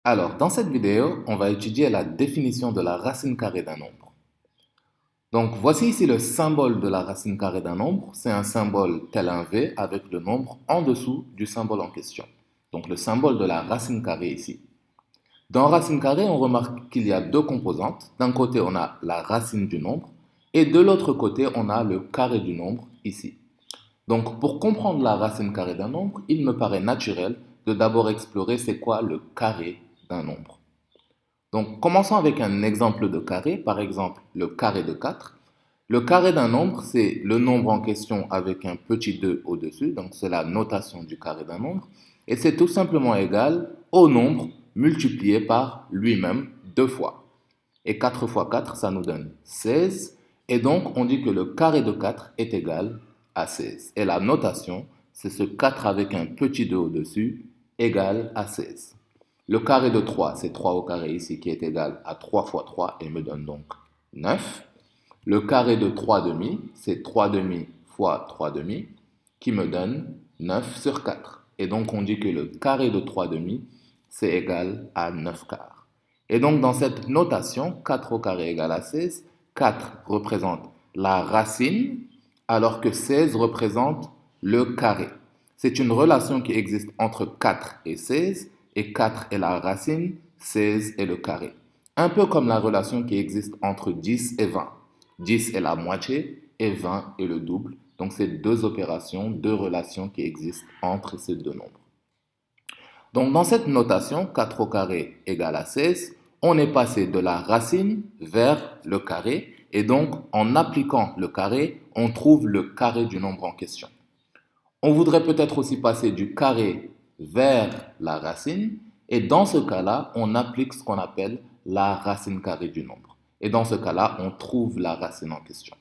Alors, dans cette vidéo, on va étudier la définition de la racine carrée d'un nombre. Donc, voici ici le symbole de la racine carrée d'un nombre. C'est un symbole tel un V avec le nombre en dessous du symbole en question. Donc, le symbole de la racine carrée ici. Dans racine carrée, on remarque qu'il y a deux composantes. D'un côté, on a la racine du nombre et de l'autre côté, on a le carré du nombre ici. Donc, pour comprendre la racine carrée d'un nombre, il me paraît naturel de d'abord explorer c'est quoi le carré d'un nombre. Donc, commençons avec un exemple de carré, par exemple le carré de 4. Le carré d'un nombre, c'est le nombre en question avec un petit 2 au-dessus, donc c'est la notation du carré d'un nombre, et c'est tout simplement égal au nombre multiplié par lui-même deux fois. Et 4 fois 4, ça nous donne 16, et donc on dit que le carré de 4 est égal à 16. Et la notation, c'est ce 4 avec un petit 2 au-dessus, égal à 16. Le carré de 3, c'est 3 au carré ici qui est égal à 3 fois 3 et me donne donc 9. Le carré de 3 demi, c'est 3 demi fois 3 demi qui me donne 9 sur 4. Et donc on dit que le carré de 3 demi, c'est égal à 9 quarts. Et donc dans cette notation, 4 au carré égale à 16, 4 représente la racine alors que 16 représente le carré. C'est une relation qui existe entre 4 et 16, et 4 est la racine, 16 est le carré. Un peu comme la relation qui existe entre 10 et 20. 10 est la moitié et 20 est le double. Donc c'est deux opérations, deux relations qui existent entre ces deux nombres. Donc dans cette notation, 4 au carré égale à 16, on est passé de la racine vers le carré, et donc en appliquant le carré, on trouve le carré du nombre en question. On voudrait peut-être aussi passer du carré vers la racine, et dans ce cas-là, on applique ce qu'on appelle la racine carrée du nombre. Et dans ce cas-là, on trouve la racine en question.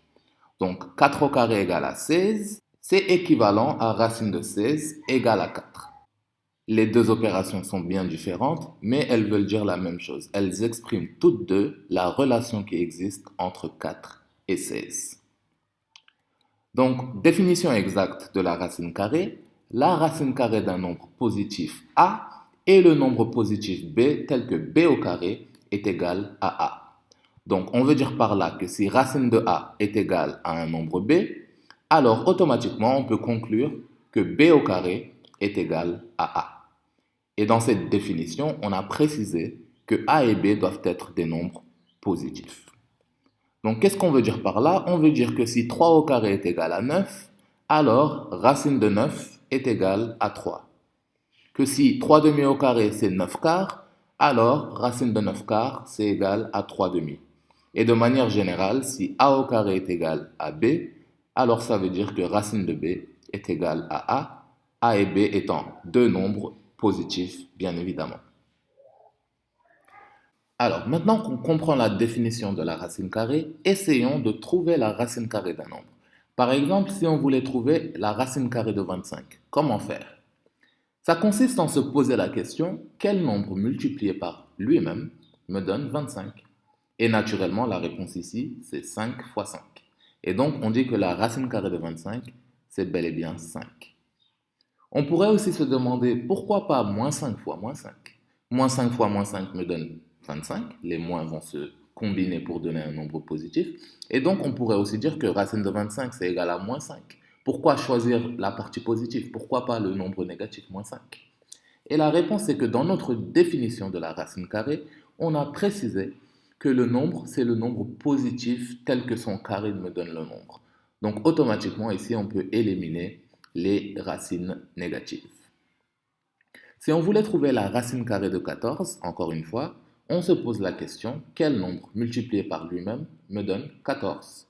Donc 4 au carré égale à 16, c'est équivalent à racine de 16 égale à 4. Les deux opérations sont bien différentes, mais elles veulent dire la même chose. Elles expriment toutes deux la relation qui existe entre 4 et 16. Donc, définition exacte de la racine carrée. La racine carrée d'un nombre positif A et le nombre positif B tel que B au carré est égal à A. Donc, on veut dire par là que si racine de A est égale à un nombre B, alors automatiquement on peut conclure que B au carré est égal à A. Et dans cette définition, on a précisé que A et B doivent être des nombres positifs. Donc, qu'est-ce qu'on veut dire par là? On veut dire que si 3 au carré est égal à 9, alors racine de 9 est égale à 3. Que si 3 demi au carré c'est 9 quarts, alors racine de 9 quarts c'est égal à 3 demi. Et de manière générale, si A au carré est égal à B, alors ça veut dire que racine de B est égale à A et B étant deux nombres positifs, bien évidemment. Alors, maintenant qu'on comprend la définition de la racine carrée, essayons de trouver la racine carrée d'un nombre. Par exemple, si on voulait trouver la racine carrée de 25, comment faire? Ça consiste en se poser la question, quel nombre multiplié par lui-même me donne 25? Et naturellement, la réponse ici, c'est 5 fois 5. Et donc, on dit que la racine carrée de 25, c'est bel et bien 5. On pourrait aussi se demander pourquoi pas moins 5 fois moins 5. Moins 5 fois moins 5 me donne 25. Les moins vont se combiner pour donner un nombre positif. Et donc, on pourrait aussi dire que racine de 25, c'est égal à moins 5. Pourquoi choisir la partie positive? Pourquoi pas le nombre négatif, moins 5? Et la réponse, c'est que dans notre définition de la racine carrée, on a précisé que le nombre, c'est le nombre positif tel que son carré me donne le nombre. Donc, automatiquement, ici, on peut éliminer les racines négatives. Si on voulait trouver la racine carrée de 14, encore une fois, on se pose la question, quel nombre multiplié par lui-même me donne 14?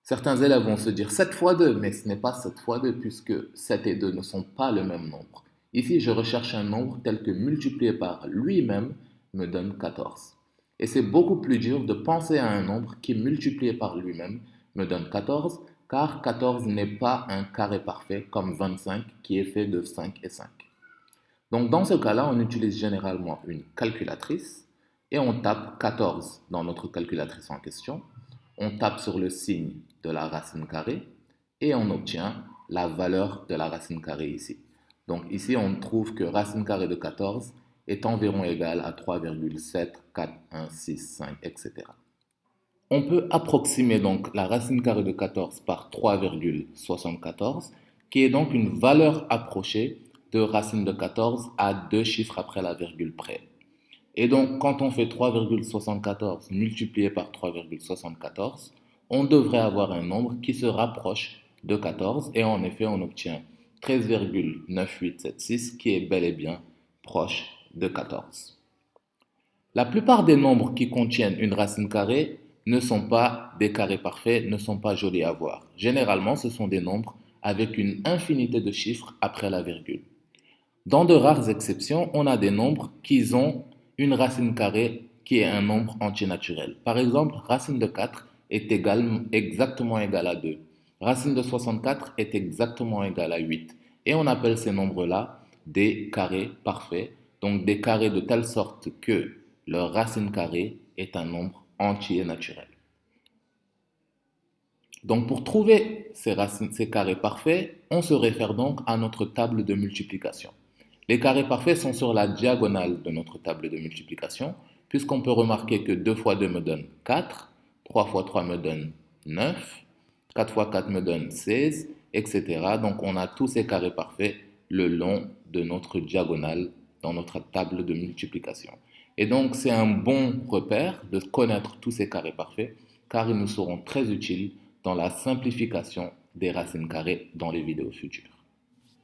Certains élèves vont se dire 7 fois 2, mais ce n'est pas 7 fois 2 puisque 7 et 2 ne sont pas le même nombre. Ici, je recherche un nombre tel que multiplié par lui-même me donne 14. Et c'est beaucoup plus dur de penser à un nombre qui multiplié par lui-même me donne 14, car 14 n'est pas un carré parfait comme 25 qui est fait de 5 et 5. Donc dans ce cas-là, on utilise généralement une calculatrice et on tape 14 dans notre calculatrice en question. On tape sur le signe de la racine carrée et on obtient la valeur de la racine carrée ici. Donc ici, on trouve que racine carrée de 14 est environ égal à 3,74165, etc. On peut approximer donc la racine carrée de 14 par 3,74, qui est donc une valeur approchée de racine de 14 à deux chiffres après la virgule près. Et donc, quand on fait 3,74 multiplié par 3,74, on devrait avoir un nombre qui se rapproche de 14, et en effet, on obtient 13,9876, qui est bel et bien proche de 14. La plupart des nombres qui contiennent une racine carrée ne sont pas des carrés parfaits, ne sont pas jolis à voir. Généralement, ce sont des nombres avec une infinité de chiffres après la virgule. Dans de rares exceptions, on a des nombres qui ont une racine carrée qui est un nombre entier naturel. Par exemple, racine de 4 est exactement égale à 2. Racine de 64 est exactement égale à 8. Et on appelle ces nombres-là des carrés parfaits, donc des carrés de telle sorte que leur racine carrée est un nombre entier naturel. Donc pour trouver ces carrés parfaits, on se réfère donc à notre table de multiplication. Les carrés parfaits sont sur la diagonale de notre table de multiplication, puisqu'on peut remarquer que 2 fois 2 me donne 4, 3 fois 3 me donne 9, 4 fois 4 me donne 16, etc. Donc on a tous ces carrés parfaits le long de notre diagonale dans notre table de multiplication. Et donc c'est un bon repère de connaître tous ces carrés parfaits, car ils nous seront très utiles dans la simplification des racines carrées dans les vidéos futures.